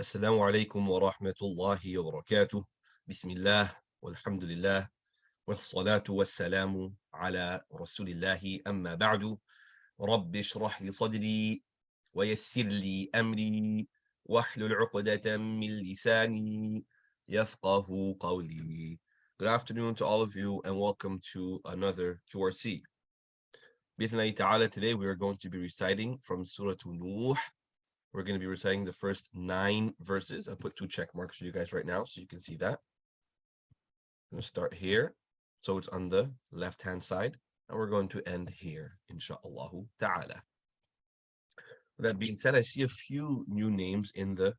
السلام عليكم ورحمة الله وبركاته. بسم الله والحمد لله والصلاة والسلام على رسول الله أما بعد. رب اشرح لي صدري ويسر لي أمري واحلل عقدة من لساني يفقه قولي. Good afternoon to all of you and welcome to another QRC. Bismillah ta'ala, today we are going to be reciting from Surah Nuh. We're going to be reciting the first 9 verses. I'll put 2 check marks for you guys right now so you can see that. I'm going to start here. So it's on the left-hand side. And we're going to end here, insha'Allah ta'ala. With that being said, I see a few new names in the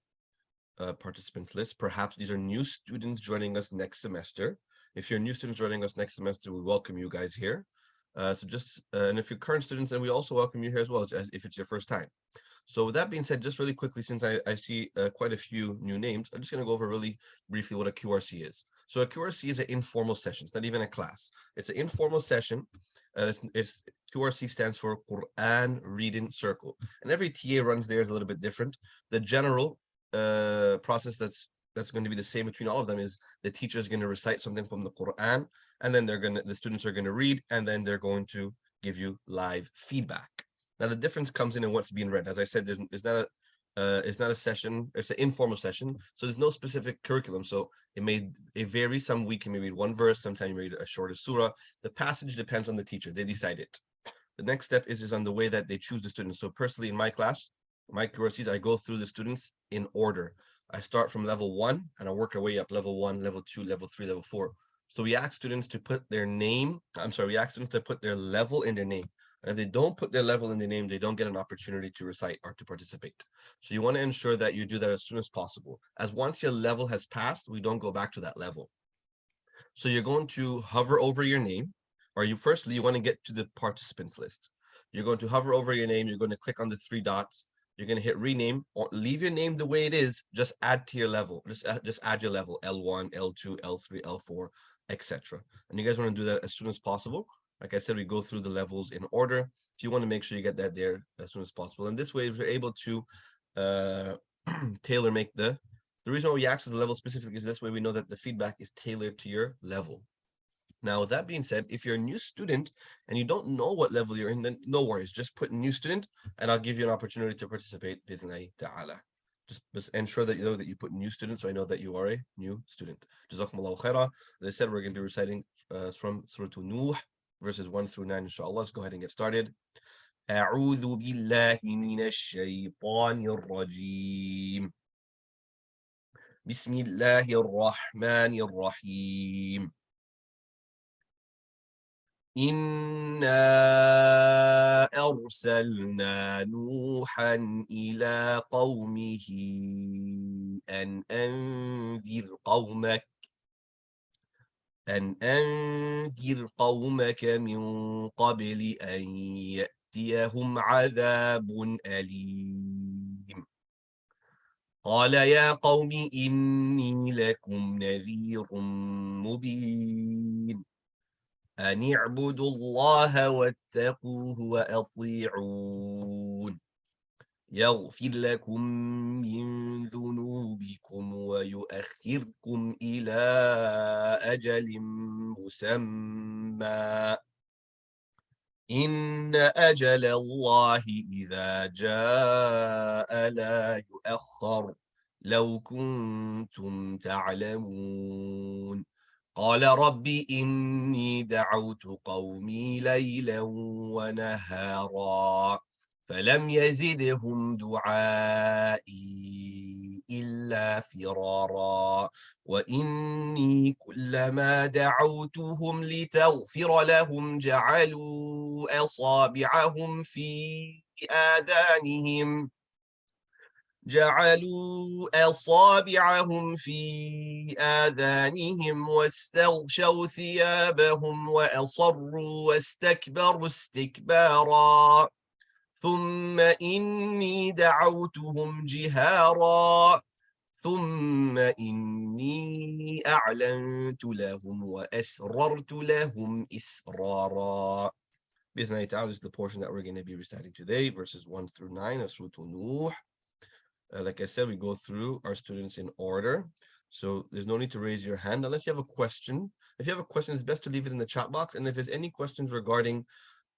participants list. Perhaps these are new students joining us next semester. If you're new students joining us next semester, we welcome you guys here. And if you're current students, then we also welcome you here as well, as if it's your first time. So with that being said, just really quickly, since I see quite a few new names, I'm just going to go over really briefly what a QRC is. So a QRC is an informal session. It's not even a class. It's an informal session. QRC stands for Quran Reading Circle. And every TA runs theirs a little bit different. The general process that's going to be the same between all of them is the teacher is going to recite something from the Quran, and then the students are going to read, and then they're going to give you live feedback. Now the difference comes in what's being read. As I said, it's not a session. It's an informal session, so there's no specific curriculum. So it vary. Some week you may read one verse, sometimes you read a shorter surah. The passage depends on the teacher. They decide it. The next step is on the way that they choose the students. So personally, in my class, my courses, I go through the students in order. I start from level 1 and I work our way up: level 1, level 2, level 3, level 4. So we ask students to put their name. We ask students to put their level in their name. And if they don't put their level in their name, they don't get an opportunity to recite or to participate. So you want to ensure that you do that as soon as possible. As once your level has passed, we don't go back to that level. So you're going to hover over your name, or you want to get to the participants list. You're going to hover over your name. You're going to click on the 3 dots. You're going to hit rename, or leave your name the way it is. Just add to your level. Just add your level: L1, L2, L3, L4, etc. And you guys want to do that as soon as possible. Like I said, we go through the levels in order. So you want to make sure you get that there as soon as possible. And this way, we're able to tailor make the reason why we access the level specifically is this way we know that the feedback is tailored to your level. Now, with that being said, if you're a new student and you don't know what level you're in, then no worries. Just put new student and I'll give you an opportunity to participate, bi'idhnillahi ta'ala. Just ensure that you know that you put new student, so I know that you are a new student. Jazakumullahu khairah. As I said, we're going to be reciting from Surah Nuh, verses 1 through 9, inshallah. Let's go ahead and get started. أعوذ بالله من الشيطان الرجيم. بسم الله الرحمن الرحيم. إنا أرسلنا نوحا إلى قومه أن أنذر قومك من قبل أن يأتيهم عذاب أليم. قال يا قوم إني لكم نذير مبين أن اعبدوا الله واتقوه وأطيعون يغفر لكم من ذنوبكم ويؤخركم إلى أجل مسمى إن أجل الله إذا جاء لا يؤخر لو كنتم تعلمون. قال رب إني دعوت قومي ليلا ونهارا فلم يزدهم دعائي إلا فرارا وإني كلما دعوتهم لتغفر لهم جعلوا أصابعهم في آذانهم واستغشوا ثيابهم وأصروا واستكبروا استكبارا ثم إني دعوتهم جهارا ثم إني أعلنت لهم وأسررت لهم إسرارا. Bismillah ta'ala is the portion that we're going to be reciting today, verses 1 through 9 of Surah Nuh. Like I said, we go through our students in order. So there's no need to raise your hand unless you have a question. If you have a question, it's best to leave it in the chat box. And if there's any questions regarding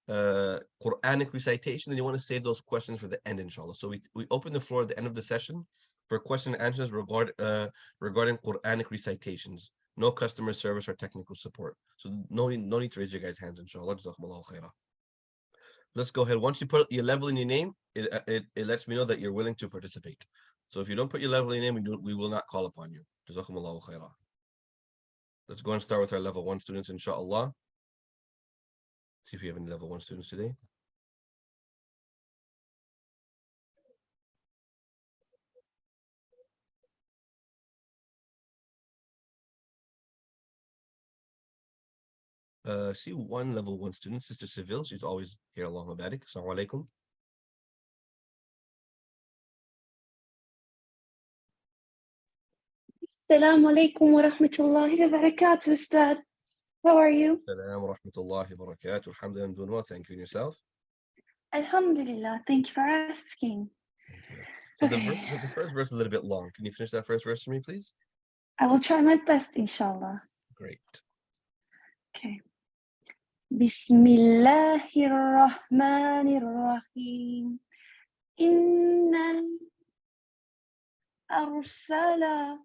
Quranic recitation, then you want to save those questions for the end, inshallah. So we open the floor at the end of the session for question and answers regarding Quranic recitations. No customer service or technical support. So no need to raise your guys' hands, inshallah. Jazakumullahu khairah. Let's go ahead. Once you put your level in your name, it lets me know that you're willing to participate. So if you don't put your level in your name, we will not call upon you. Jazakumullahu khairah. Let's go and start with our level 1 students, inshallah. See if we have any level 1 students today. See one level 1 student, Sister Seville. She's always here along with Badik. Assalamu alaikum. Assalamu alaikum wa rahmatullahi wa barakatuh, Ustadh. How are you? Assalamu wa rahmatullahi wa barakatuh. Alhamdulillah, I'm doing well. Thank you. And yourself? Alhamdulillah. Thank you for asking. Thank you. So the first verse is a little bit long. Can you finish that first verse for me, please? I will try my best, inshallah. Great. Okay. Bismillahir Rahmanir Rahim. Inna arsalna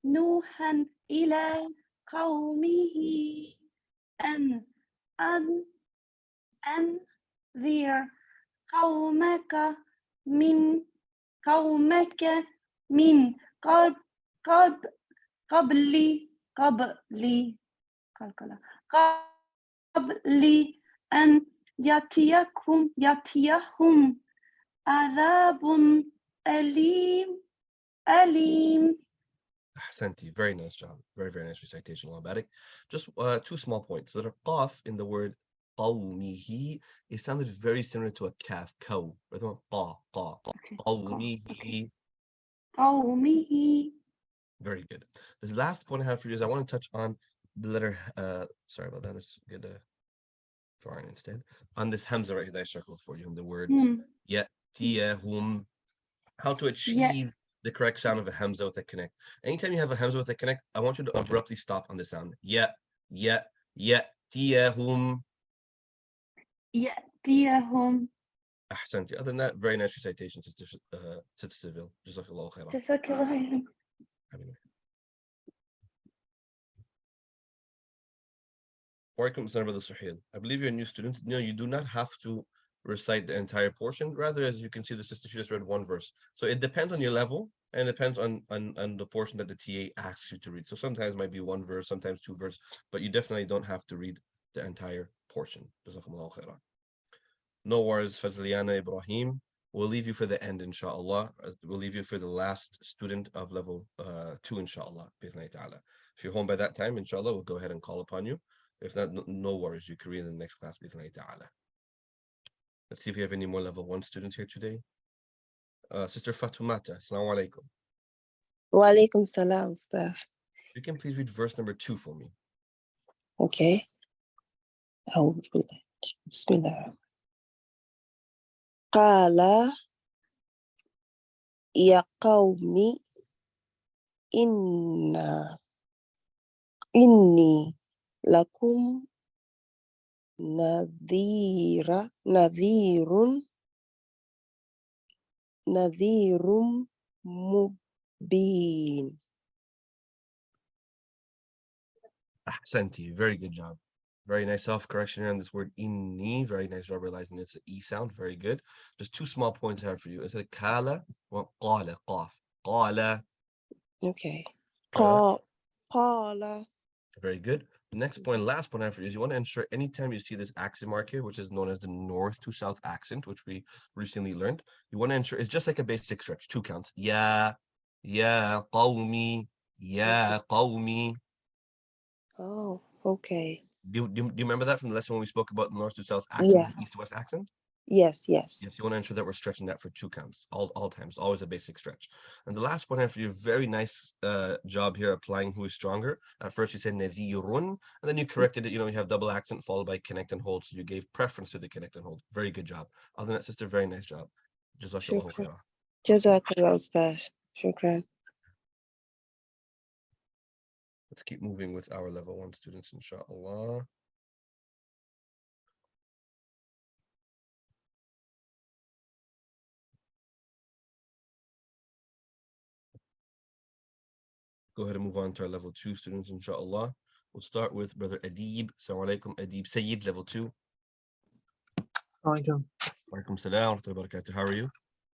Nuhan ila qawmihi an anzir qawmaka min قبل أن يأتيهم عذاب أليم. Ahsanti. Very nice job. Very, very nice recitation, Badik. Just 2 small points. So the qaf in the word qawmihi, it sounded very similar to a kaf, kaw. Qawmihi. قومه. Very good. This last point I have for you is I want to touch on the letter, sorry about that. Let's get a drawing instead. On this hamza right here that I circled for you in the words yatiyahum. How to achieve the correct sound of a hamza with a connect. Anytime you have a hamza with a connect, I want you to abruptly stop on the sound. Yatiyahum. يأتيهم. Ahsanti. Other than that, very nice recitation, Sister Seville. Jazakallahu khairan. جزاك الله خيرا. I believe you're a new student. No, you do not have to recite the entire portion. Rather, as you can see, the sister, she just read 1 verse. So it depends on your level and it depends on the portion that the TA asks you to read. So sometimes it might be 1 verse, sometimes 2 verse, but you definitely don't have to read the entire portion. No worries, Fazliana Ibrahim. We'll leave you for the end, inshallah. We'll leave you for the last student of level 2, inshallah. If you're home by that time, inshallah, we'll go ahead and call upon you. If not, no worries. You can read in the next class. Let's see if we have any more level 1 students here today. Sister Fatumata, assalamu alaikum. Wa alaikum salam, Ustadh. You can please read verse number 2 for me. Okay. Bismillah. Qala ya qawmi inni lakum nadhirun mubin. Ahsanti, very good job. Very nice self-correction here on this word inni. Very nice job realizing it's an E sound. Very good. Just 2 small points I have for you. Instead of kala, well, qala, qaf. Qala. Okay. Qala. Very good. The next point, last point I have for you is you want to ensure anytime you see this accent mark here, which is known as the north to south accent, which we recently learned, you want to ensure it's just like a basic stretch, 2 counts. Ya qawmi, ya qawmi. Oh, okay. Do you remember that from the lesson when we spoke about the north to south accent, the east to west accent? Yes, yes. Yes, you want to ensure that we're stretching that for 2 counts, all times, always a basic stretch. And the last one after you, very nice job here applying who is stronger. At first you said nadhirun, and then you corrected it. You have double accent followed by connect and hold, so you gave preference to the connect and hold. Very good job. Other than that, sister, very nice job. Jazakallahu شكرا. khairah. جزاك الله أستاذ. شكرا. Let's keep moving with our level 1 students, inshallah. Go ahead and move on to our level 2 students, inshallah. We'll start with Brother Adib. Assalamu alaikum, Adib Sayyid, level 2. Alaikum. Walaikum salam wa rahmatullahi wa barakatuh. How are you?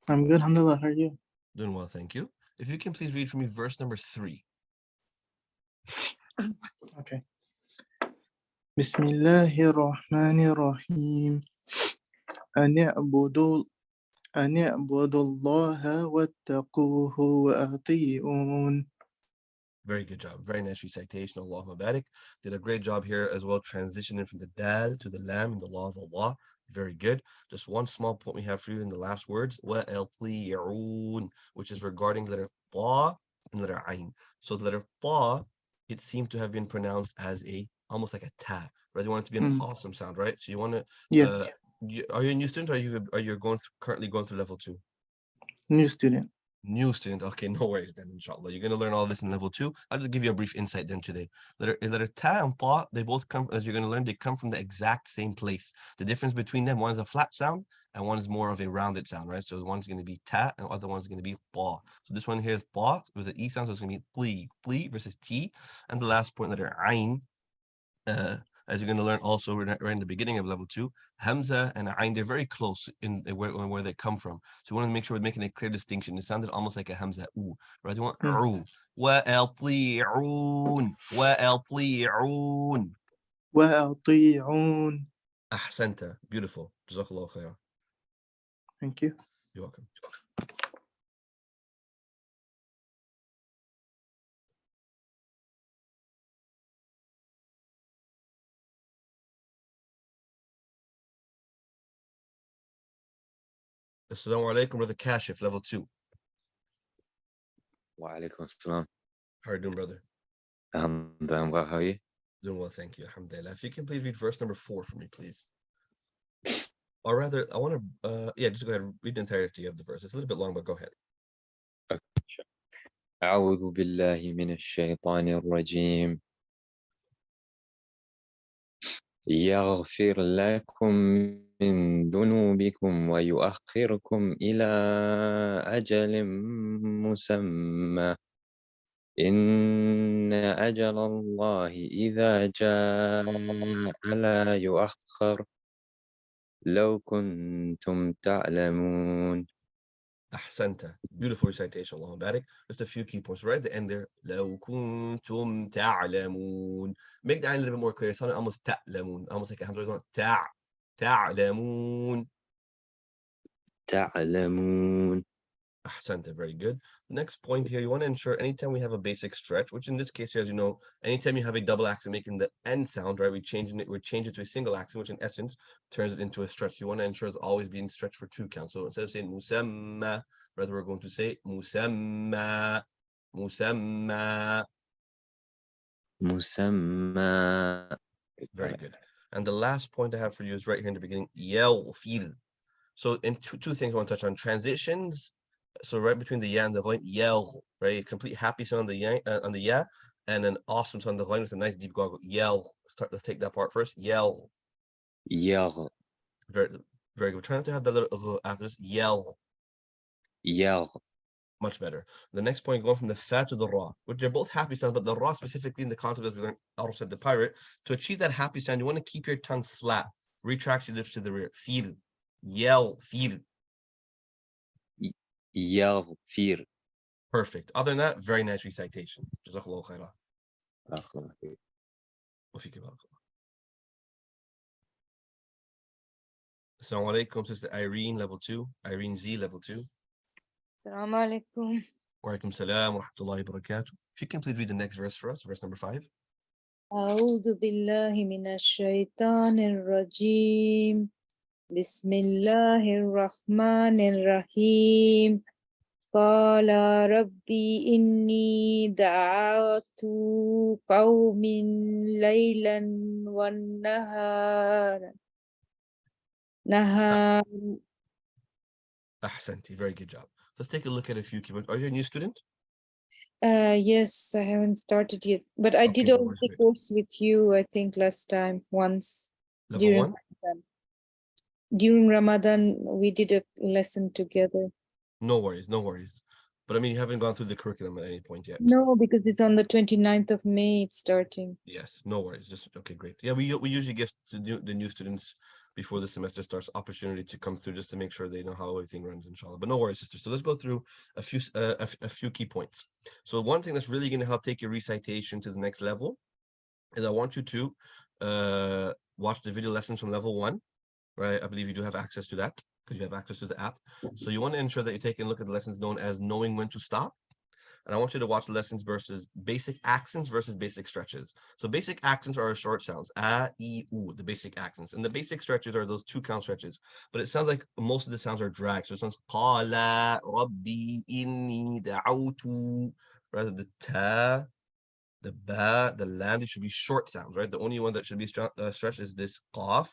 I'm good, alhamdulillah. How are you? Doing well, thank you. If you can please read for me verse number 3. Okay. Bismillahir Rahmanir Rahim. أن اعبدوا الله واتقوه وأطيعون. Very good job. Very nice recitation. Allahumma barik. Did a great job here as well, transitioning from the dal to the lam in the law of Allah. Very good. Just one small point we have for you in the last words, وَأَطِيعُونَ, which is regarding letter ta and letter ain. So the letter ta, it seemed to have been pronounced as almost like a ta, right? You want it to be an awesome sound, right? So you want to, Yeah, are you a new student, or are you currently going through level 2? new student. New student. Okay, no worries then, inshallah. You're going to learn all this in level 2. I'll just give you a brief insight then today. Letter ta and ta, they both come, as you're going to learn, they come from the exact same place. The difference between them, one is a flat sound and one is more of a rounded sound, right? So one's going to be ta and the other one's going to be ta. So this one here is ta with the e sound, so it's going to be pli versus t. And the last point, letter ain, as you're going to learn also right in the beginning of level 2, Hamza and Ain, they're very close in where they come from. So we want to make sure we're making a clear distinction. It sounded almost like a Hamza, ooh, right? You want ooh. وَأَطِيعُونَ وَأَطِيعُونَ. وأطيعون. Ahsanta. Beautiful. Jazakallah khair. Thank you. You're welcome. Assalamu alaikum, Brother Kashif, level 2. Wa alaikum assalam. How are you doing, brother? I'm well. How are you? Doing well, thank you. Alhamdulillah. If you can please read verse number 4 for me, please. Or rather, I want to, just go ahead and read the entirety of the verse. It's a little bit long, but go ahead. Okay, sure. أعوذ بالله من الشيطان الرجيم. يغفر لكم من ذنوبكم ويؤخركم إلى أجل مسمى إن أجل الله إذا جاء لا يؤخر لو كنتم تعلمون. Ahsanta. Beautiful recitation. Allahumma barik. Just a few key points right at the end there. لو كنتم تعلمون. Make the eye a little bit more clear. It sounded almost تعلمون. Almost like a hamza. تعلمون. تعلمون. Ahsanta. Very good. Next point here, you want to ensure anytime we have a basic stretch, which in this case here, as you know, anytime you have a double accent making the end sound, right, we change it to a single accent, which in essence turns it into a stretch. You want to ensure it's always being stretched for 2 counts. So instead of saying musamma, rather we're going to say musamma, musamma. مسمى. Very good. And the last point I have for you is right here in the beginning, يغفر. So in two things I want to touch on: transitions. So right between the ya and the ghain, yell, right? A complete happy sound on the ya, and an awesome sound on the ghain with a nice deep gargle. Yell. Let's take that part first. Yell. يغ. Very, very good. Try not to have that little after this. Yell. يغ. Much better. The next point, going from the fa to the ra, which are both happy sounds, but the ra specifically in the concept as we learned, also said the pirate. To achieve that happy sound, you want to keep your tongue flat. Retract your lips to the rear. Feel. Yell. Feel. يغفر. Perfect. Other than that, very nice recitation. Jazakallahu khairah. Assalamu alaikum, Sister Irene, level 2. Irene Z, level 2. Assalamu alaikum. Wa alaikum salam wa rahmatullahi wa barakatuh. If you can please read the next verse for us, verse number 5. أعوذ بالله من الشيطان الرجيم Bismillahirrahmanirrahim. Qala Rabbi inni da'atu qawmin laylan wa nahar. Ahsanti, very good job. So let's take a look at a few keywords. Are you a new student? Yes, I haven't started yet, but I Okay, did no all worries, the great. course with you, I think last time, once Level during 1? Ramadan. During Ramadan, we did a lesson together. No worries, no worries. But I mean, you haven't gone through the curriculum at any point yet. No, because it's on the 29th of May, it's starting. Yes, no worries. Just okay, great. Yeah, we usually give to the new students before the semester starts opportunity to come through just to make sure they know how everything runs, inshallah. But no worries, sister. So let's go through a few key points. So one thing that's really going to help take your recitation to the next level is I want you to watch the video lessons from level 1, right? I believe you do have access to that because you have access to the app. So you want to ensure that you're taking a look at the lessons known as knowing when to stop. And I want you to watch the lessons versus basic accents versus basic stretches. So basic accents are short sounds, a, e, u, the basic accents. And the basic stretches are those 2-count stretches. But it sounds like most of the sounds are dragged. So it sounds qala, rabbi, inni, da'awtu, rather the ta, the ba, the lam, they should be short sounds, right? The only one that should be stretched is this qaf,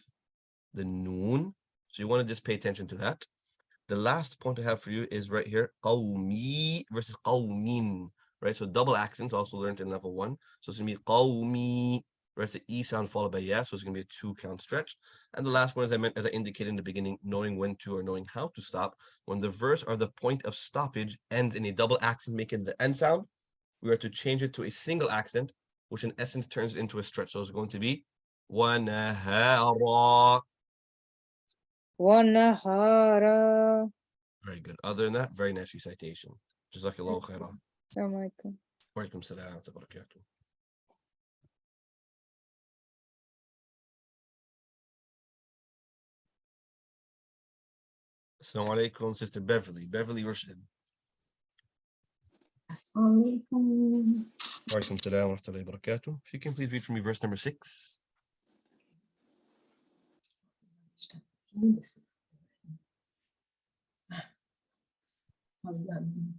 the noon. So you want to just pay attention to that. The last point I have for you is right here, qawmi versus qawmin, right? So double accents also learned in level 1. So it's gonna be qawmi, right? It's the E sound followed by ya, so it's gonna be a 2-count stretch. And the last one, as I indicated in the beginning, knowing when to or knowing how to stop. When the verse or the point of stoppage ends in a double accent, making the end sound, we are to change it to a single accent, which in essence turns it into a stretch. So it's going to be وَنَهَارًا. Wanahara. Very good. Other than that, very nice recitation. Jazakallahu khairan. Assalamualaikum. Wa alaikum salam wa barakatuh. Assalamu alaikum, Sister Beverly. Beverly Rushdin. Assalamualaikum. Wa alaikum salam wa rahmatullahi wa barakatuh. If you can please read for me verse number 6.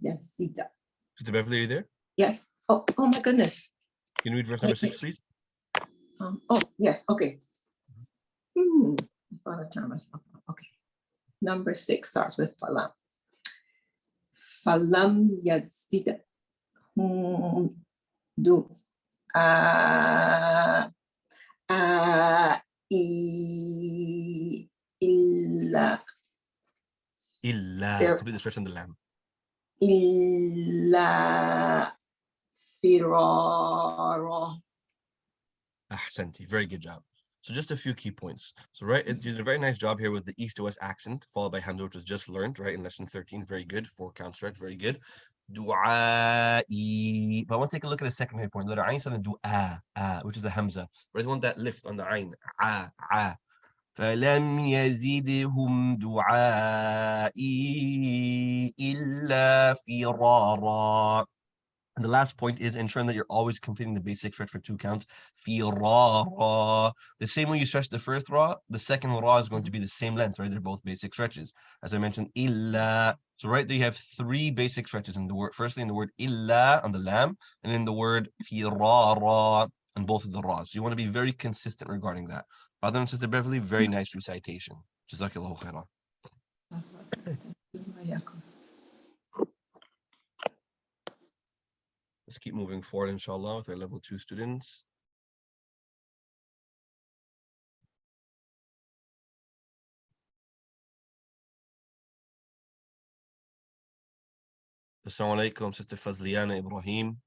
Yes, Sita. Sister Beverly, are you there? Yes. Oh my goodness. Can you read verse number 6, please? Oh, yes. Okay. I thought I turned myself on. Okay. Number 6 starts with falam. Falam yazid du illa Illa. Complete the stretch on the lam. illa firara. Ahsanti. Very good job. So just a few key points. So right, you did a very nice job here with the east to west accent, followed by Hamza, which was just learned, right, in lesson 13. Very good. 4-count stretch, very good. Du'a'i. But I want to take a look at the second point. Letter Ain sounded du'a, which is a Hamza. Right, the one that lift on the Ain. فلم يزدهم دعائي إلا فرارا. And the last point is ensuring that you're always completing the basic stretch for 2 counts. Firara. The same way you stretch the first ra, the second ra is going to be the same length, right? They're both basic stretches. As I mentioned, illa. So right there you have 3 basic stretches in the word. Firstly, in the word illa on the lam, and in the word firara on both of the ra's. So you want to be very consistent regarding that. Other than Sister Beverly, very nice recitation. Jazakallahu khairan. Let's keep moving forward, inshallah, with our level 2 students. Assalamu alaikum, Sister Fazliana Ibrahim.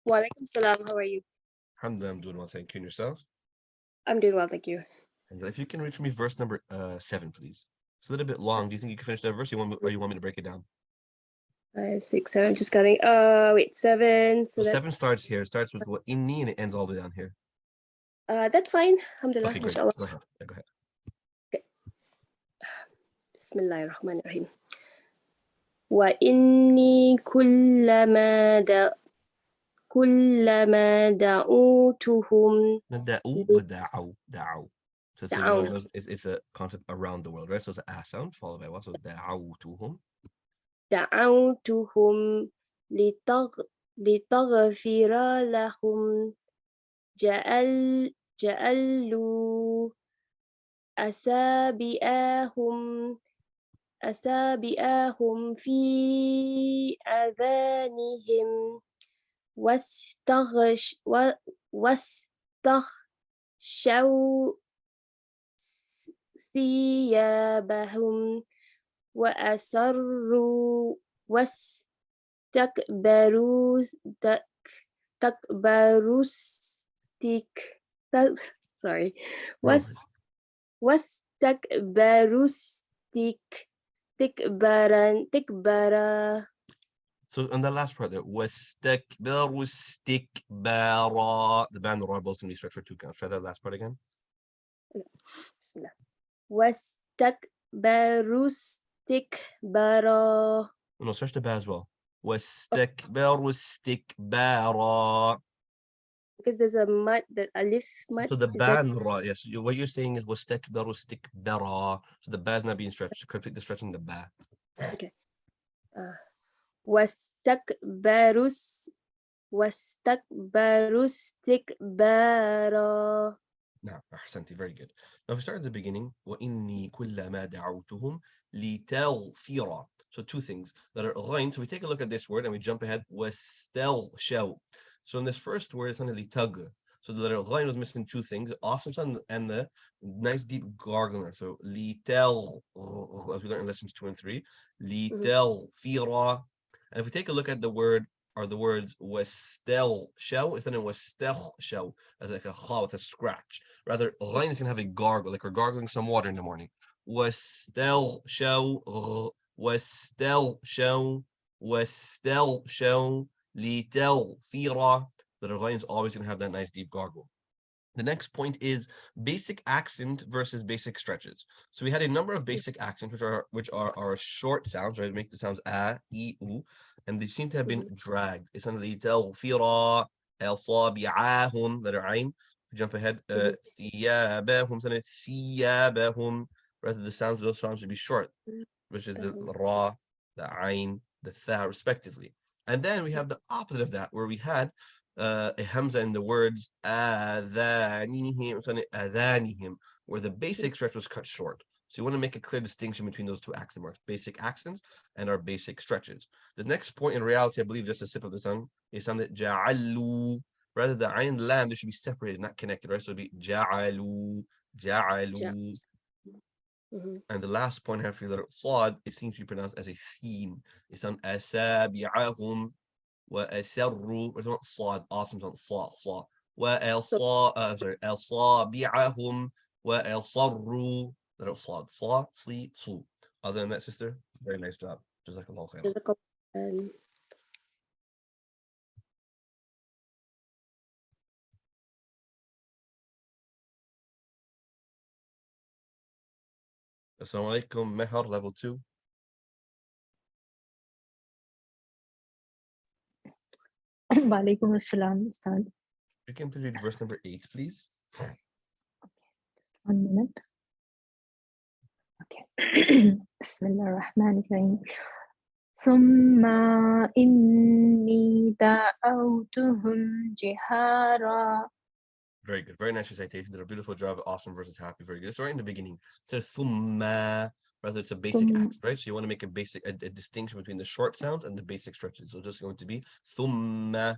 Wa alaikum salam. How are you? Alhamdulillah, I'm doing well, thank you. And yourself? I'm doing well, thank you. And if you can reach me verse number 7, please. It's a little bit long. Do you think you can finish that verse, or you want me to break it down? 5, 6, 7. Just counting. Wait, 7. So Well, that's 7 starts here. It starts with what inni and it ends all the way down here. That's fine. Alhamdulillah. Okay, great. Inshallah. Go ahead. Yeah, go ahead. Okay. Bismillahirrahmanirrahim. Wa inni kullama كلما دعوتهم Nada'u, but da'aw, da'aw. So you دعوا notice it's a concept around the world, right? So it's an a sound followed by what? So da'awtuhum. دعوتهم لتغفر لهم جعلوا أصابعهم في آذانهم واستغشوا ثيابهم وأسروا واستكبروا sorry No worries. واستكبروا تكبارا. So on that last part there, wastakbaru istikbara. The band and the ra both going to be stretched for 2 counts. Try that last part again. بسم الله واستكبروا استكبارا. No, stretch the ba as well. Wastakbaru istikbara. Because there's a mud, that alif mud. So the is ba that- and ra, yes. What you're saying is wastakbaru istikbara. So the ba is not being stretched. So complete the stretching the ba. واستكبروا استكبارا. Now, ahsanti, very good. Now, if we start at the beginning, وَإِنِّي كُلَّمَا دَعَوْتُهُمْ لِتَغْفِرَ. So 2 things that are ghain. So we take a look at this word and we jump ahead. وَاسْتَغْشَوْ. So in this first word, it's on the tug. So the letter ghain was missing 2 things: awesome sound and the nice deep gargling. So litel, as we learned in lessons 2 and 3, litelfira. And if we take a look at the word or the words wastel show, it's not in wastel show as like a kha with a scratch. Rather, ghain is gonna have a gargle, like we're gargling some water in the morning. Wastel show, wastel show, wastel show, litelfira. The ghain is always going to have that nice deep gargle. The next point is basic accent versus basic stretches. So we had a number of basic accents, which are short sounds, right? Make the sounds a, e, u, and they seem to have been dragged. It's on the tawfira, al-sabi'ahum, letter ayn. Jump ahead, thiyabahum, thiyabahum. Rather, the sounds of those sounds should be short, which is the ra, the ayn, the tha, respectively. And then we have the opposite of that, where we had a hamza in the words adhanihim, where the basic stretch was cut short. So you want to make a clear distinction between those 2 accent marks, basic accents and our basic stretches. The next point in reality, I believe, just a sip of the tongue, is on the ja'alu. Rather, the ayn and lam, they should be separated, not connected, right? So it'd be ja'alu. And the last point I have for you, letter sad, it seems to be pronounced as a seen. It's on asabi'ahum. وأسروا صاد awesome sound صا أصابعهم وأصروا صاد صا صي صو. Other than that, sister, very nice job. Jazakallah khairan. Assalamu alaikum, Mehar, level 2. Walaikum assalam, Ustadh. You can please read verse number 8, please. Okay, just 1 minute. Okay. Bismillah ar-Rahman ar-Rahim. ثم إني دعوتهم جهارا. Very good. Very nice recitation. Did a beautiful job. Awesome versus happy. Very good. It's right in the beginning. It says thumma. Rather, it's a basic accent, right? So you want to make a distinction between the short sounds and the basic stretches. So just going to be thumma.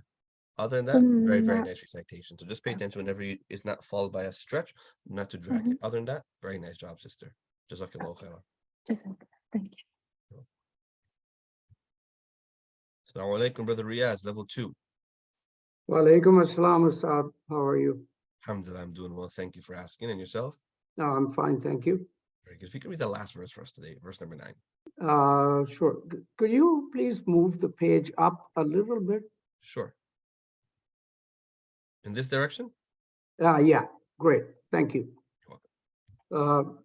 Other than that, very, very nice recitation. So just pay attention whenever it's not followed by a stretch, not to drag it. Other than that, very nice job, sister. Jazakallah khairan. Thank you. Assalamu alaikum, brother Riyaz, level 2. Walaikum assalam, Ustadh. How are you? Alhamdulillah, I'm doing well. Thank you for asking. And yourself? No, I'm fine, thank you. Very good. If you could read the last verse for us today, verse number 9. Sure. Could you please move the page up a little bit? Sure. In this direction? Yeah, great. Thank you. So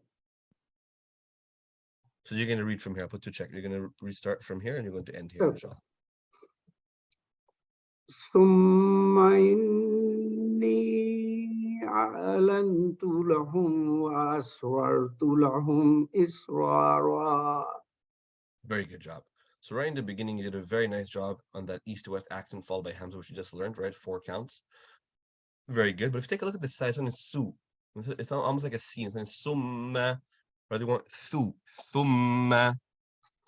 you're going to read from here. I'll put to check. You're going to restart from here and you're going to end here, inshallah. ثم إني أعلنت لهم وأسررت لهم إسرارا. Very good job. So right in the beginning, you did a very nice job on that east-west accent followed by Hamza, which you just learned, right? 4 counts. Very good. But if you take a look at the side, it's su. It's almost like a C. It's summa. Or they want thu. Thumma.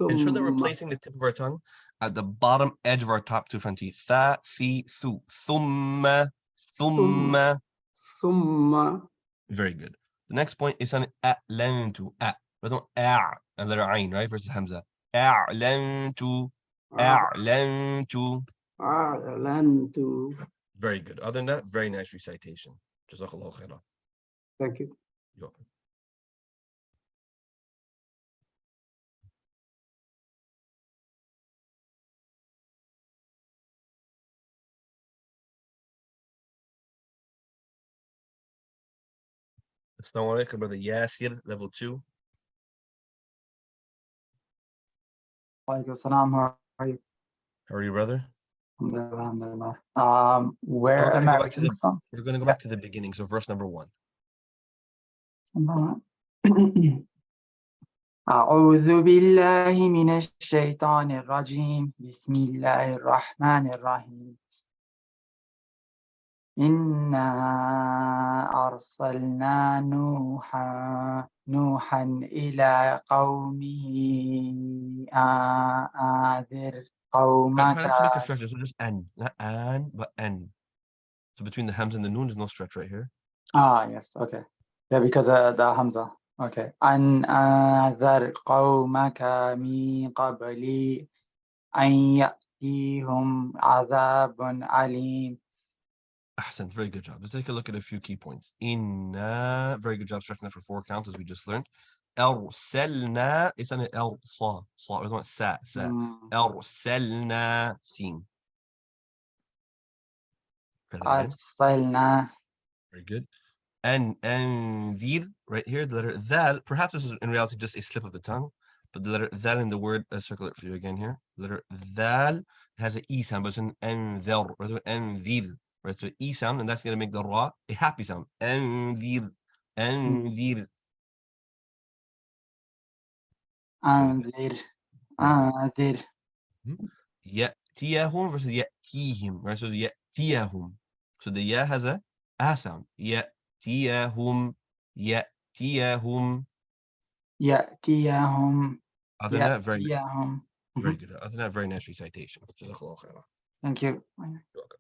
Ensure that we're ثم placing the tip of our tongue at the bottom edge of our top 2 front teeth. Tha, thi, thu. Thumma. Thumma. ثم Very good. The next point is on a'lantu. But don't and letter ain, right? Versus hamza. A'lantu. A'lantu. أعلنت. Very good. Other than that, very nice recitation. Jazakallah khairah. Thank you. You're welcome. Assalamu alaikum, brother Yasir, level 2. Walaikum salam. How are you? How are you, brother? Alhamdulillah, alhamdulillah. Oh, Where we're am gonna I go back to reading from? we're gonna go Yeah. back to the beginning. So verse number 1. أعوذ بالله من الشيطان الرجيم بسم الله الرحمن الرحيم إنا أرسلنا نوحا إلى قومه أنذر قومك. Try not to make a stretch. So just n, not an, but n. So between the hams and the noon, there's no stretch right here. Yes, okay. Yeah, because the Hamza. Okay. أن أنذر قومك من قبل أن يأتيهم عذاب أليم. Ahsan, very good job. Let's take a look at a few key points. Inna, very good job stretching that for 4 counts as we just learned. Arsalna, it's an el sa, we want sa. Arsalna, sin. Try that again. أرسلنا. Very good. Anzir, right here, the letter dhal. Perhaps this is in reality just a slip of the tongue, but the letter dhal in the word, circle it for you again here. The letter dhal has an e sound, but it's an anzir, or anzir, right? So e sound, and that's going to make the ra a happy sound. Anzir, anzir. أنذر أنذر. Ya'tiyahum versus ya'tihim, right? So ya'tiyahum. So the ya has a sound. Ya'tiyahum, ya'tiyahum. يأتيهم. Other than that, very يأتيهم. good. Other than that, very nice recitation. Jazakallah khairah. Thank you. You're welcome.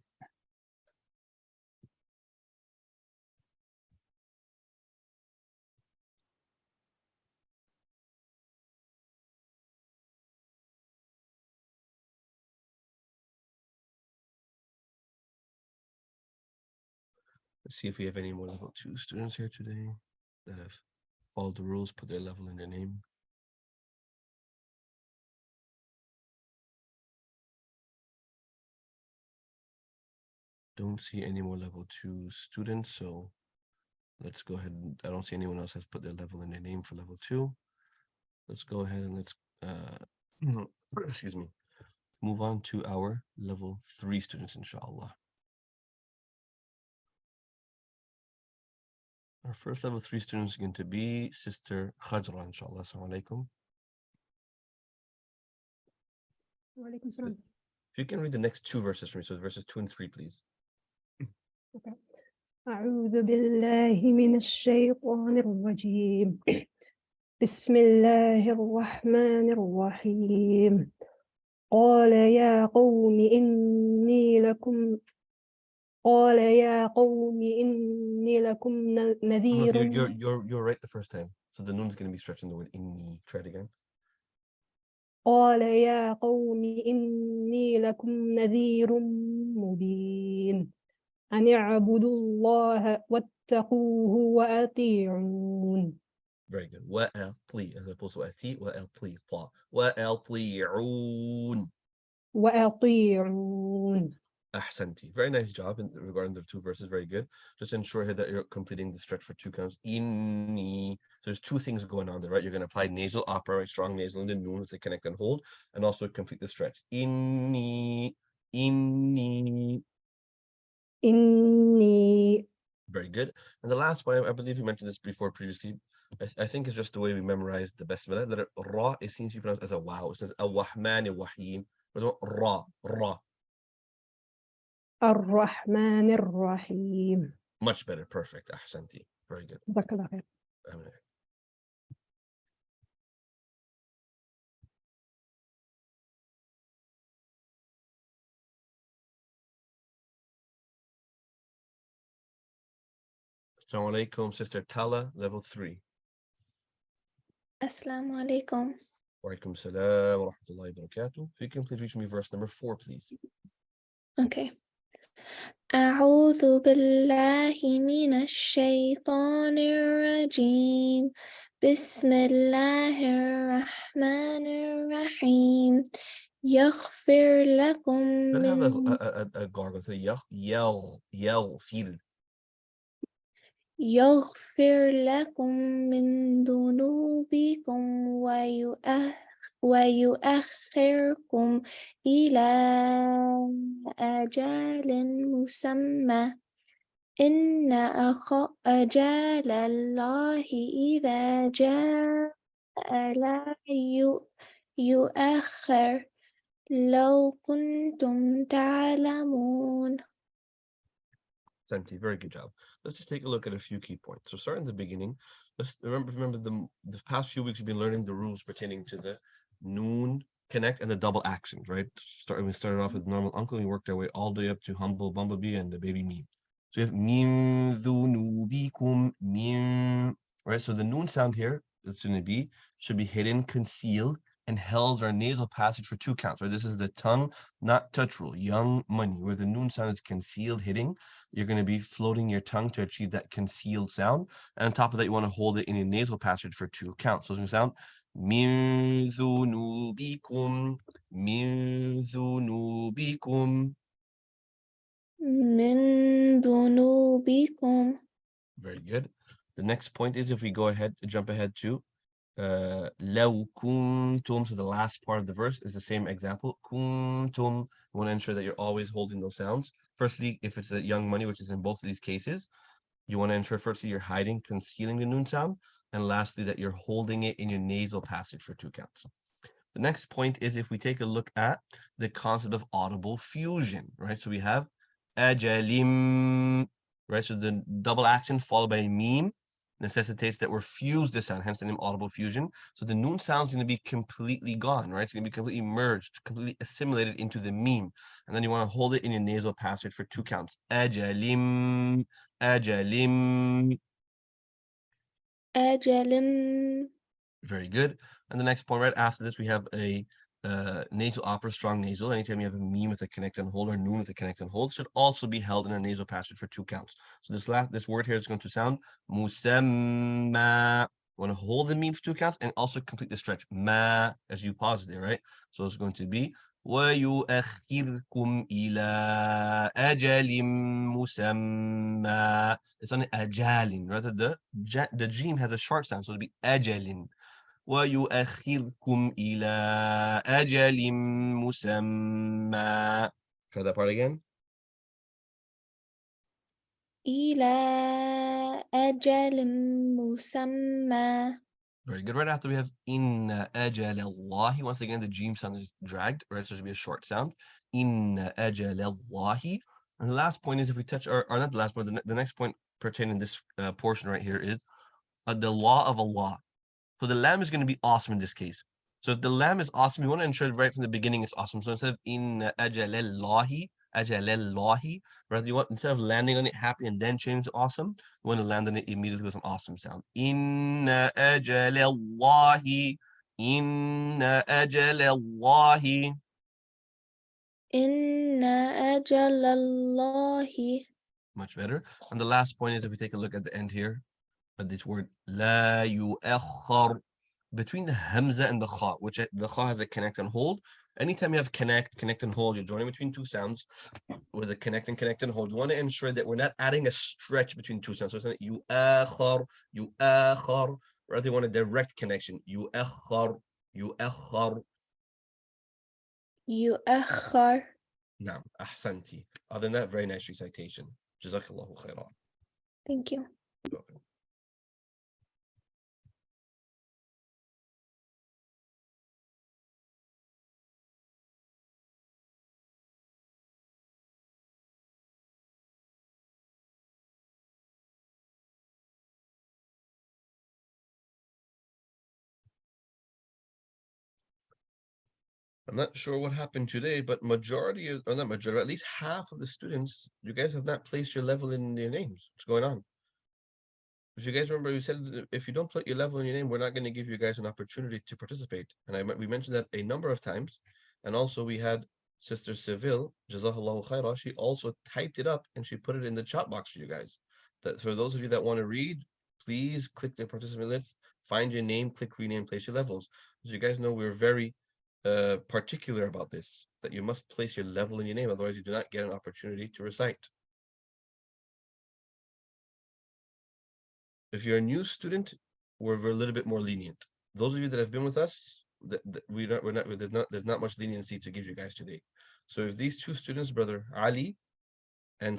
Let's see if we have any more level 2 students here today that have followed the rules, put their level in their name. Don't see any more level 2 students, so let's go ahead. I don't see anyone else has put their level in their name for level 2. Let's go ahead and let's excuse me, move on to our level 3 students, inshallah. Our first level 3 student is going to be Sister Khajra, inshallah. Assalamu alaikum. Walaikum salam. If you can read the next 2 verses for me, so verses 2 and 3, please. Okay. أعوذ بالله من الشيطان الرجيم بسم الله الرحمن الرحيم قال يا قوم إني لكم نذير. You're right the first time. So the noon is going to be stretching the word inni. Try it again. قال يا قوم إني لكم نذير مبين أن اعبدوا الله واتقوه وأطيعون. Very good. Wa'atli, as opposed to wa'ati, wa'atli, fa. Wa'atli'un. وأطيعون. Ahsanti. Very nice job regarding the 2 verses. Very good. Just ensure here that you're completing the stretch for 2 counts. Inni. So there's 2 things going on there, right? You're going to apply nasal opera, right? Strong nasal in the noon as they connect and hold, and also complete the stretch. Inni, Inni. Inni. Very good. And the last one, I believe you mentioned this before previously. I think it's just the way we memorize the basmala. That ra, it seems to be pronounced as a wow. It says Ar-Rahman Ar-Rahim. Ra, ra. Ar-Rahman Ar-Rahim. Much better. Perfect. Ahsanti. Very good. Jazakallah khair. Assalamu alaikum, Sister Tala, level 3. Assalamu alaikum. Wa alaikum salam wa rahmatullahi wa barakatuh. If you can please reach me verse number 4, please. Okay. أعوذ بالله من الشيطان الرجيم. بسم الله الرحمن الرحيم. يغفر لكم Then have من a gargle. Say yell, feel. يغفر لكم من ذنوبكم ويؤخركم إلى أجل مسمى إن أجل الله إذا جاء لا يؤخر لو كنتم تعلمون. Santi, very good job. Let's just take a look at a few key points. So starting at the beginning, let's remember the past few weeks we've been learning the rules pertaining to the noon, connect, and the double actions, right? We started off with normal uncle, and we worked our way all the way up to humble bumblebee and the baby meme. So you have min dhunubikum min, right? So the noon sound here, it's going to be, should be hidden, concealed, and held our nasal passage for 2 counts, right? This is the tongue, not touch rule, young money, where the noon sound is concealed, hitting. You're going to be floating your tongue to achieve that concealed sound. And on top of that, you want to hold it in your nasal passage for 2 counts. So it's going to sound min dhunubikum, min dhunubikum. من ذنوبكم. Very good. The next point is if we go ahead, jump ahead to لو كنتم. So the last part of the verse is the same example. كنتم. You want to ensure that you're always holding those sounds. Firstly, if it's a young money, which is in both of these cases, you want to ensure firstly you're hiding, concealing the noon sound, and lastly that you're holding it in your nasal passage for 2 counts. The next point is if we take a look at the concept of audible fusion, right? So we have ajalim, right? So the double accent followed by a meme necessitates that we're fused this sound, hence the name audible fusion. So the noon sound is going to be completely gone, right? It's going to be completely merged, completely assimilated into the meme. And then you want to hold it in your nasal passage for 2 counts. Ajalim, ajalim. أجل. Very good. And the next point right after this, we have a nasal opera, strong nasal. Anytime you have a meme with a connect and hold or noon with a connect and hold, should also be held in a nasal passage for 2 counts. So this word here is going to sound musamma. Want to hold the meme for 2 counts and also complete the stretch. Ma, as you pause there, right? So it's going to be وَيُؤَخِّرْكُمْ إِلَىٰ أَجَلٍ مُسَمَّى. It's on ajalin, rather the dream has a short sound, so it'll be ajalin. وَيُؤَخِّرْكُمْ إِلَىٰ أَجَلٍ مُسَمَّى. Try that part again. إلى أجل مسمى. Very good. Right after we have inna ajalallahi. Once again, the dream sound is dragged, right? So it should be a short sound. Inna ajalallahi. And the last point is if we touch, or not the last point, the next point pertaining this portion right here is the law of Allah. So the lamb is going to be awesome in this case. So if the lamb is awesome, you want to ensure right from the beginning it's awesome. So instead of inna ajalallahi, rather you want, instead of landing on it happy and then change to awesome, you want to land on it immediately with an awesome sound. Inna ajalallahi, inna ajalallahi. Inna ajalallahi. Much better. And the last point is if we take a look at the end here of this word la yu'akhkhar, between the hamza and the kha, which the kha has a connect and hold. Anytime you have connect and hold, you're joining between 2 sounds with a connect and hold. You want to ensure that we're not adding a stretch between 2 sounds. So it's not yu'akhkhar, rather you want a direct connection. Yu'akhkhar. يؤخر. Naam, ahsanti. Other than that, very nice recitation. Jazakallahu khairan. Thank you. You're welcome. I'm not sure what happened today, but majority of, or not majority, at least half of the students, you guys have not placed your level in your names. What's going on? If you guys remember, we said that if you don't put your level in your name, we're not going to give you guys an opportunity to participate. And we mentioned that a number of times. And also we had Sister Seville, Jazakallahu khairah, she also typed it up and she put it in the chat box for you guys. That for those of you that want to read, please click the participant list, find your name, click rename, place your levels. As you guys know, we're very particular about this, that you must place your level in your name, otherwise you do not get an opportunity to recite. If you're a new student, we're a little bit more lenient. Those of you that have been with us, there's not much leniency to give you guys today. So if these two students, brother Ali and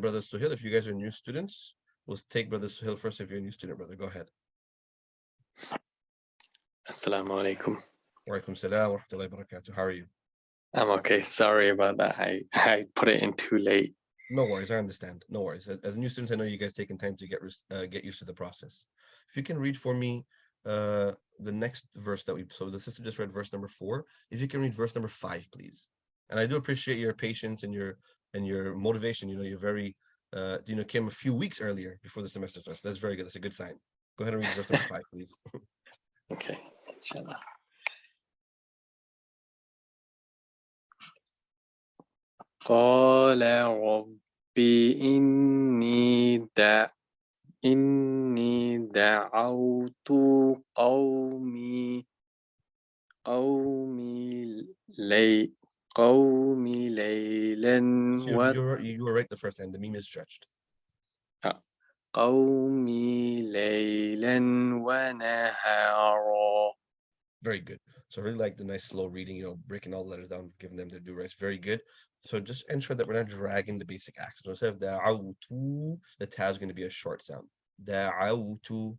brother Suhail, if you guys are new students, we'll take brother Suhail first. If you're a new student, brother, go ahead. Assalamu alaikum. Wa alaikum salam wa rahmatullahi wa barakatuh. How are you? I'm okay. Sorry about that. I put it in too late. No worries, I understand. No worries. As new students, I know you guys taking time to get used to the process. If you can read for me the next verse that so the sister just read verse number 4. If you can read verse number 5, please. And I do appreciate your patience and your motivation. You know, you're very came a few weeks earlier before the semester starts. That's very good. That's a good sign. Go ahead and read verse number 5, please. Okay, inshallah. قال رب إني دعوت قومي ليلا So you were right the first time. The meme is stretched. قومي ليلا ونهارا. Very good. So I really like the nice slow reading, breaking all the letters down, giving them their due rights. Very good. So just ensure that we're not dragging the basic accent. So instead of da'awtu, the ta is going to be a short sound. Da'awtu.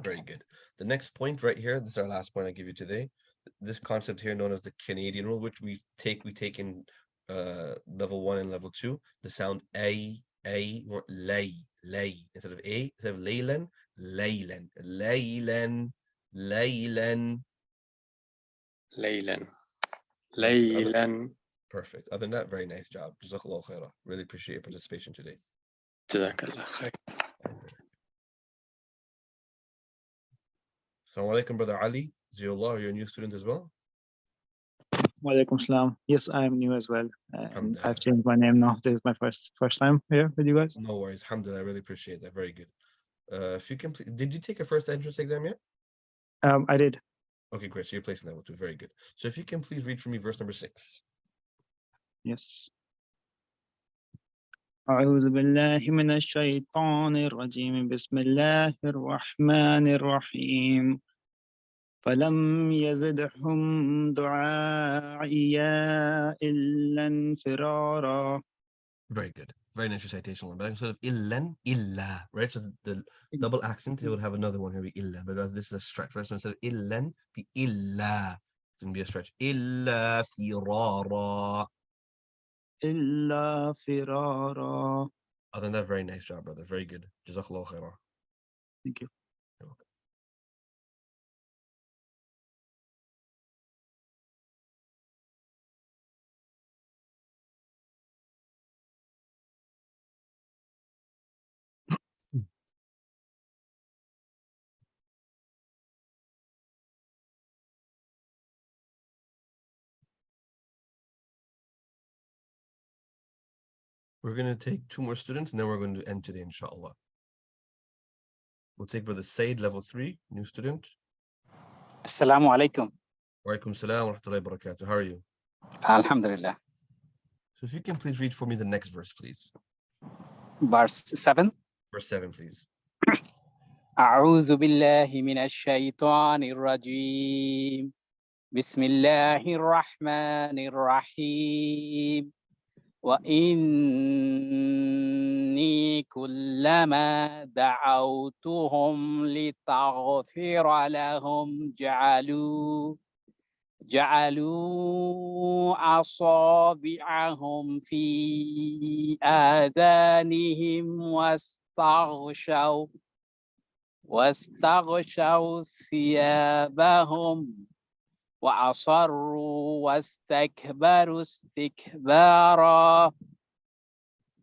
Very good. The next point right here, this is our last point I give you today. This concept here known as the Canadian rule, which we take in level 1 and level 2. The sound a, lay. Instead of a, instead of laylan, laylan. Perfect. Other than that, very nice job. Jazakallah khairah. Really appreciate your participation today. Jazakallah khair. Assalamu alaikum, brother Ali. Ziullah, are you a new student as well? Wa alaikum salam. Yes, I am new as well. And I've changed my name now. This is my first time here with you guys. No worries. Alhamdulillah, I really appreciate that. Very good. If you can, did you take a first entrance exam yet? I did. Okay, great. So you're placing level 2. Very good. So if you can please read for me verse number 6. Yes. أعوذ بالله من الشيطان الرجيم بسم الله الرحمن الرحيم فلم يزدهم دعائي إلا فرارا. Very good. Very nice recitation. But instead of illan, illa, right? So the double accent, it would have another one here, be illa. But this is a stretch, right? So instead of illan, be illa. It's going to be a stretch. Illa firara. Illa firara. Other than that, very nice job, brother. Very good. Jazakallah khairah. Thank you. You're welcome. We're going to take 2 more students and then we're going to end today, inshallah. We'll take brother Said, level 3, new student. Assalamu alaikum. Wa alaikum salam wa rahmatullahi wa barakatuh. How are you? Alhamdulillah. So if you can please read for me the next verse, please. Verse 7. Verse 7, please. أعوذ بالله من الشيطان الرجيم Bismillahir Rahmanir Rahim. وإني كلما دعوتهم لتغفر لهم جعلوا أصابعهم في آذانهم واستغشوا ثيابهم وأصروا واستكبروا استكبارا.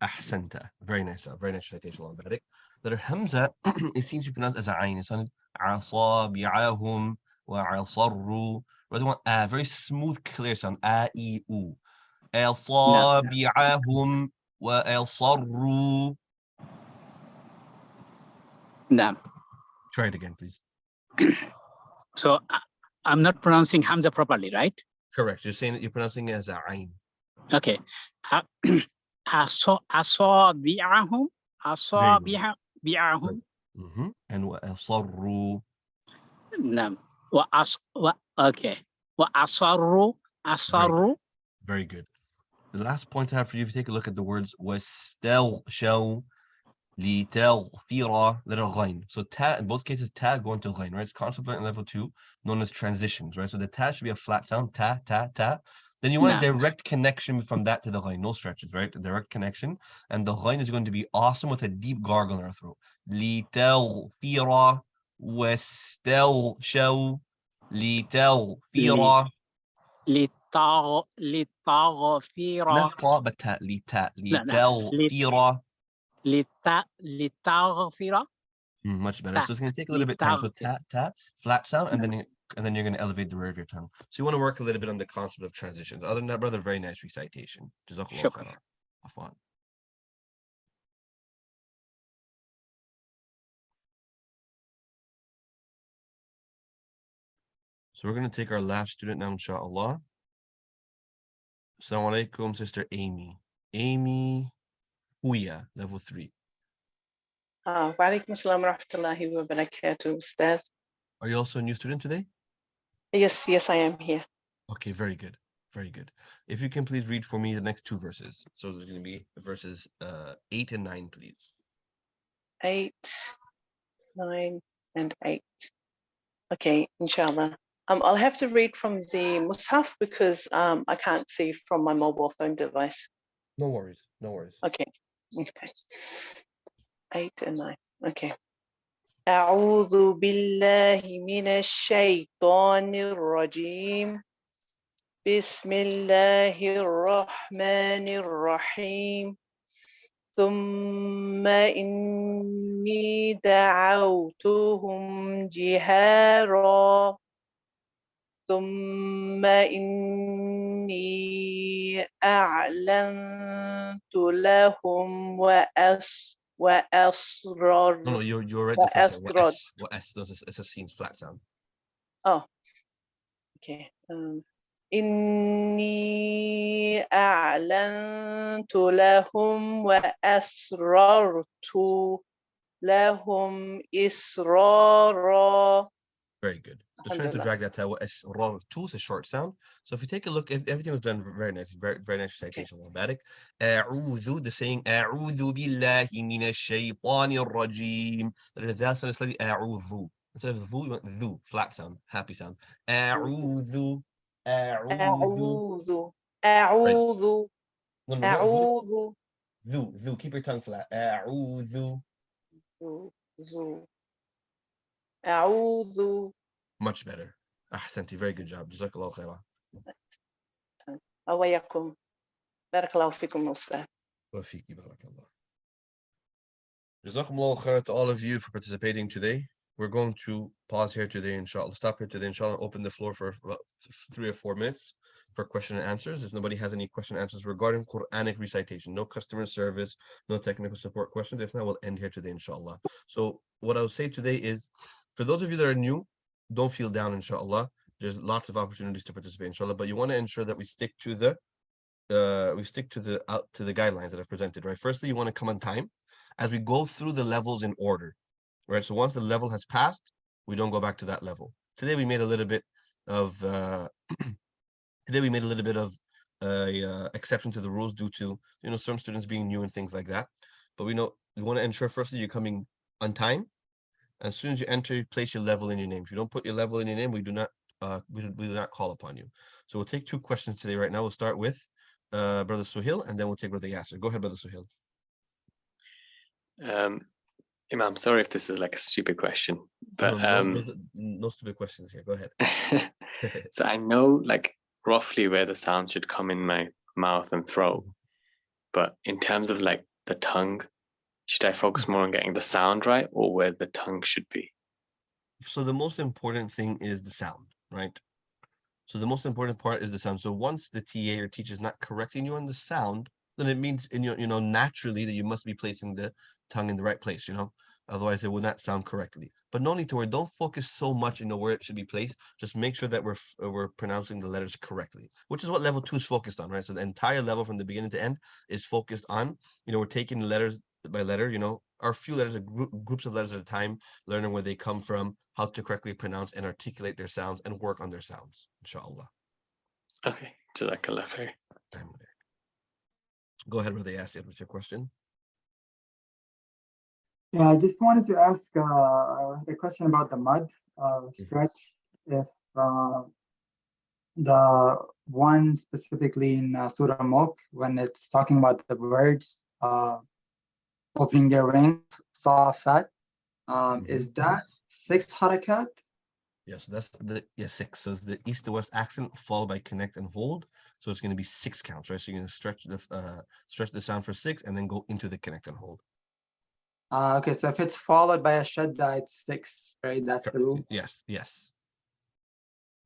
Ahsanta. Very nice job. Very nice recitation. Allah barik. The Hamza, it seems to be pronounced as a ayn. It's on asabi'ahum wa asarru. Rather one very smooth, clear sound. A-E-U. Asabi'ahum wa asarru. No. Try it again, please. So I'm not pronouncing Hamza properly, right? Correct. You're saying that you're pronouncing it as a ayn. Okay. أصابعهم And وَأَصَرُّوا. نعم okay وأصروا Very good. The last point I have for you, if you take a look at the words وَاسْتَغْشَوْا لِتَغْفِرَ little ghain. So ta, in both cases, ta going to ghain, right? It's concept in level 2, known as transitions, right? So the ta should be a flat sound, ta, ta, ta. Then you want a direct connection from that to the ghain, no stretches, right? A direct connection. And the ghain is going to be awesome with a deep gargle in our throat. لِتَغْفِرَ وَاسْتَغْشَوْا لِتَغْفِرَ. لتغفر Not ta, but ta, لِتَغْفِرَ. لتغفر. Much better. So it's going to take a little bit of time. So ta, ta, flat sound, and then you're going to elevate the rear of your tongue. So you want to work a little bit on the concept of transitions. Other than that, brother, very nice recitation. Jazakallah khairan. Afwan. So we're going to take our last student now, inshallah. Assalamu alaikum, Sister Amy. Amy Huya, level 3. Wa alaikum assalam wa rahmatullahi wa barakatuh, Ustadh. Are you also a new student today? Yes, I am here. Okay, very good. Very good. If you can please read for me the next 2 verses. So there's going to be verses 8 and 9, please. 8, 9, and 8. Okay, inshallah. I'll have to read from the Mus'haf because I can't see from my mobile phone device. No worries, no worries. Okay. 8 and 9. Okay. أعوذ بالله من الشيطان الرجيم. بسم الله الرحمن الرحيم. ثم إني دعوتهم جهارا. ثم إني أعلنت لهم وأسررت. No, you're right the first time. It's a scene, flat sound. Oh, okay. إني أعلنت لهم وأسررت لهم إسرارا. Very good. Just trying to drag that to two is a short sound. So if you take a look, if everything was done very nice, very nice recitation. Okay. أعوذ, the saying أعوذ بالله من الشيطان الرجيم. That sound is slightly أعوذ. Instead of the you want the flat sound, happy sound. أعوذ. أعوذ أعوذ أعوذ. Zu. Keep your tongue flat. أعوذ. أعوذ. Much better. Ahsanti, very good job. Jazakallah khairan. وياكم. بارك الله فيكم أستاذ. وفيكي بارك الله. Jazakumullah khairan to all of you for participating today. We're going to pause here today, inshallah. Stop here today, inshallah. Open the floor for about 3 or 4 minutes for question and answers. If nobody has any question and answers regarding Quranic recitation, no customer service, no technical support questions. If not, we'll end here today, inshallah. So what I'll say today is, for those of you that are new, don't feel down, inshallah. There's lots of opportunities to participate, inshallah. But you want to ensure that we stick to the guidelines that I've presented, right? Firstly, you want to come on time as we go through the levels in order. Right, so once the level has passed, we don't go back to that level. Today we made a little bit of today we made a little bit of exception to the rules due to some students being new and things like that. But we want to ensure firstly you're coming on time. As soon as you enter, you place your level in your name. If you don't put your level in your name, we do not call upon you. So we'll take 2 questions today. Right now, we'll start with Brother Suhail, and then we'll take Brother Yasser. Go ahead, Brother Suhail. Imam, sorry if this is like a stupid question, but no stupid questions here. Go ahead. So I know like roughly where the sound should come in my mouth and throat, but in terms of like the tongue, should I focus more on getting the sound right or where the tongue should be? So the most important thing is the sound, right? So the most important part is the sound. So once the TA or teacher is not correcting you on the sound, then it means naturally that you must be placing the tongue in the right place, otherwise it will not sound correctly. But no need to worry, don't focus so much where it should be placed. Just make sure that we're pronouncing the letters correctly, which is what level 2 is focused on, right? So the entire level from the beginning to end is focused on, we're taking the letters by letter, our few letters, groups of letters at a time, learning where they come from, how to correctly pronounce and articulate their sounds and work on their sounds, inshallah. Okay, jazakallah khair. Go ahead, Brother Yasir, what's your question? Yeah, I just wanted to ask a question about the mud stretch. If the one specifically in Surah Nuh, when it's talking about the birds opening their wings, safat, is that 6 harakat? Yes, that's 6. So it's the east to west accent followed by connect and hold. So it's going to be 6 counts, right? So you're going to stretch the sound for 6 and then go into the connect and hold. Okay, so if it's followed by a shadda, it's 6, right? That's the rule? Yes.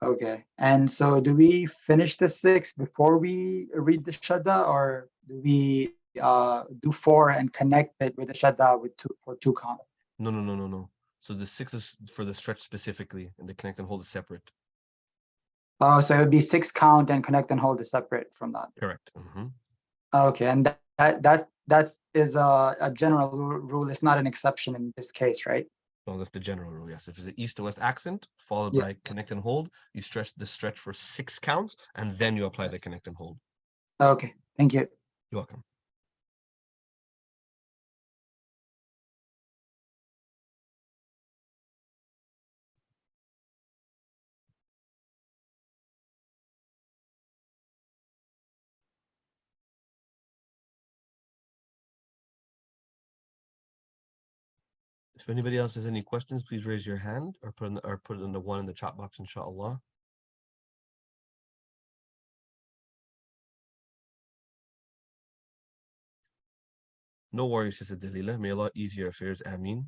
Okay, and so do we finish the 6 before we read the shadda, or do we do 4 and connect it with the shadda for 2 count? No. So the 6 is for the stretch specifically, and the connect and hold is separate. Oh, so it would be 6 count and connect and hold is separate from that. Correct. Okay, and that is a general rule. It's not an exception in this case, right? No, that's the general rule. Yes, if it's an east to west accent followed by connect and hold, you stretch for 6 counts, and then you apply the connect and hold. Okay, thank you. You're welcome. If anybody else has any questions, please raise your hand or put it in the one in the chat box, inshallah. No worries, Sister Dalila. May Allah ease your affairs. Ameen.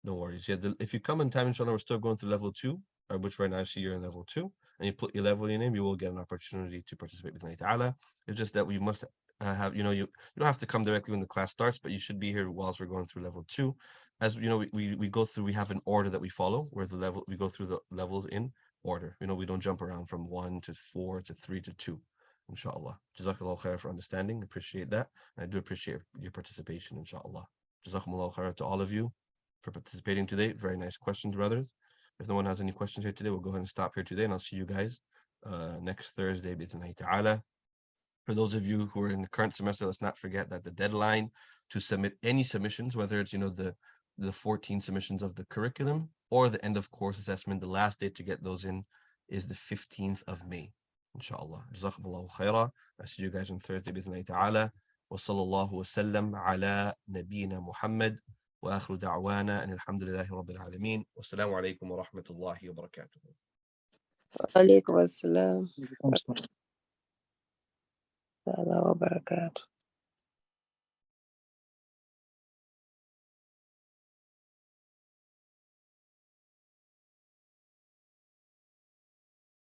No worries. Yeah, if you come in time, inshallah, we're still going through level 2, which right now I see you're in level 2, and you put your level in your name, you will get an opportunity to participate with Allah Ta'ala. It's just that we must have, you don't have to come directly when the class starts, but you should be here whilst we're going through level 2. As we go through, we have an order that we follow, where we go through the levels in order. We don't jump around from 1 to 4 to 3 to 2. Inshallah. Jazakallah khair for understanding. Appreciate that. And I do appreciate your participation, inshallah. Jazakumullah khair to all of you for participating today. Very nice questions, brothers. If no one has any questions here today, we'll go ahead and stop here today, and I'll see you guys next Thursday, bi'idhnillahi ta'ala. For those of you who are in the current semester, let's not forget that the deadline to submit any submissions, whether it's the 14 submissions of the curriculum or the end of course assessment, the last day to get those in is the 15th of May. Inshallah. Jazakumullahu khaira. I'll see you guys on Thursday, bi'idhnillahi ta'ala. Wa sallallahu wa sallam ala nabiyyina Muhammad. وآخر دعوانا أن الحمد لله رب العالمين والسلام عليكم ورحمة الله وبركاته. وعليكم السلام ورحمة الله وبركاته.